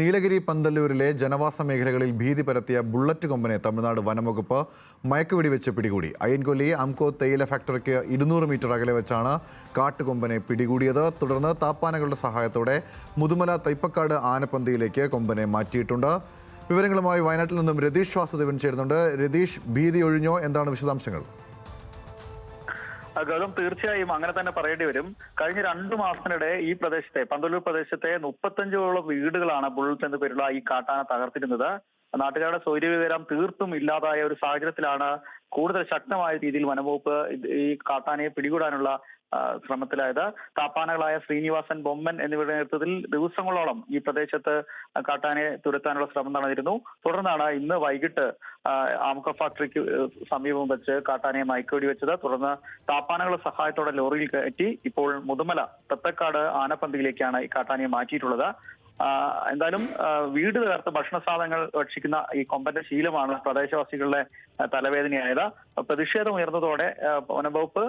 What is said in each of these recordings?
നീലഗിരി പന്തല്ലൂരിലെ ജനവാസ മേഖലകളിൽ ഭീതി പരത്തിയ ബുള്ളറ്റ് കൊമ്പനെ തമിഴ്നാട് വനംവകുപ്പ് മയക്കുവെടിവെച്ച് പിടികൂടി. അയ്യൻകൊല്ലി അംകോ തേയില ഫാക്ടറിക്ക് 200 മീറ്റർ അകലെ വെച്ചാണ് കാട്ടുകൊമ്പനെ പിടികൂടിയത്. തുടർന്ന് താപ്പാനകളുടെ സഹായത്തോടെ മുതുമല തൈപ്പക്കാട് ആനപ്പന്തിയിലേക്ക് കൊമ്പനെ മാറ്റിയിട്ടുണ്ട്. വിവരങ്ങളുമായി വയനാട്ടിൽ നിന്നും രതീഷ് വാസുദേവൻ ചേരുന്നുണ്ട്. രതീഷ്, ഭീതി ഒഴിഞ്ഞോ? എന്താണ് വിശദാംശങ്ങൾ? ഗൗതം, തീർച്ചയായും അങ്ങനെ തന്നെ പറയേണ്ടി വരും. കഴിഞ്ഞ 2 മാസത്തിനിടെ ഈ പ്രദേശത്തെ പന്തല്ലൂർ പ്രദേശത്തെ 35ഓളം വീടുകളാണ് ബുള്ളറ്റ് എന്ന പേരുള്ള ഈ കാട്ടാന തകർത്തിരുന്നത്. നാട്ടുകാരുടെ സ്വൈര്യവിവരം തീർത്തും ഇല്ലാതായ ഒരു സാഹചര്യത്തിലാണ് കൂടുതൽ ശക്തമായ രീതിയിൽ വനംവകുപ്പ് ഈ കാട്ടാനയെ പിടികൂടാനുള്ള ശ്രമത്തിലായത്. താപ്പാനകളായ ശ്രീനിവാസൻ, ബൊമ്മൻ എന്നിവരുടെ നേതൃത്വത്തിൽ ദിവസങ്ങളോളം ഈ പ്രദേശത്ത് കാട്ടാനയെ തുരത്താനുള്ള ശ്രമം നടന്നിരുന്നു. തുടർന്നാണ് ഇന്ന് വൈകിട്ട് ആംകോ ഫാക്ടറിക്ക് സമീപം വെച്ച് കാട്ടാനയെ മയക്കുവെടി വെച്ചത്. തുടർന്ന് താപ്പാനകളുടെ സഹായത്തോടെ ലോറിയിൽ കയറ്റി ഇപ്പോൾ മുതുമല തത്തക്കാട് ആനപ്പന്തിയിലേക്കാണ് ഈ കാട്ടാനയെ മാറ്റിയിട്ടുള്ളത്. എന്തായാലും വീട് തകർത്ത് ഭക്ഷണ സാധനങ്ങൾ ഭക്ഷിക്കുന്ന ഈ കൊമ്പന്റെ ശീലമാണ് പ്രദേശവാസികളുടെ തലവേദനയായത്. പ്രതിഷേധം ഉയർന്നതോടെ വനംവകുപ്പ്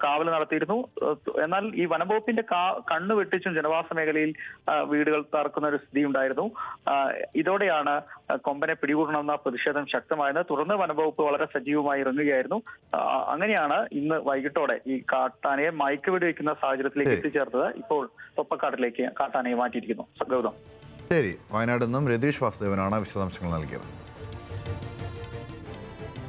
കാവൽ നടത്തിയിരുന്നു. എന്നാൽ ഈ വനംവകുപ്പിന്റെ കണ്ണു വെട്ടിച്ചും ജനവാസ മേഖലയിൽ വീടുകൾ തകർക്കുന്ന ഒരു സ്ഥിതി ഉണ്ടായിരുന്നു. ഇതോടെയാണ് കൊമ്പനെ പിടികൂടണമെന്ന പ്രതിഷേധം ശക്തമായത്. തുടർന്ന് വനംവകുപ്പ് വളരെ സജീവമായി ഇറങ്ങുകയായിരുന്നു. അങ്ങനെയാണ് ഇന്ന് വൈകിട്ടോടെ ഈ കാട്ടാനയെ മയക്കുവെടി വയ്ക്കുന്ന സാഹചര്യത്തിലേക്ക് എത്തിച്ചേർത്തത്. ഇപ്പോൾ തൊപ്പക്കാട്ടിലേക്ക് കാട്ടാനയെ മാറ്റിയിരിക്കുന്നു. ഗൗതം, ശരി, വയനാട് നിന്നും രതീഷ് വാസുദേവനാണ് വിശദാംശങ്ങൾ നൽകിയത്.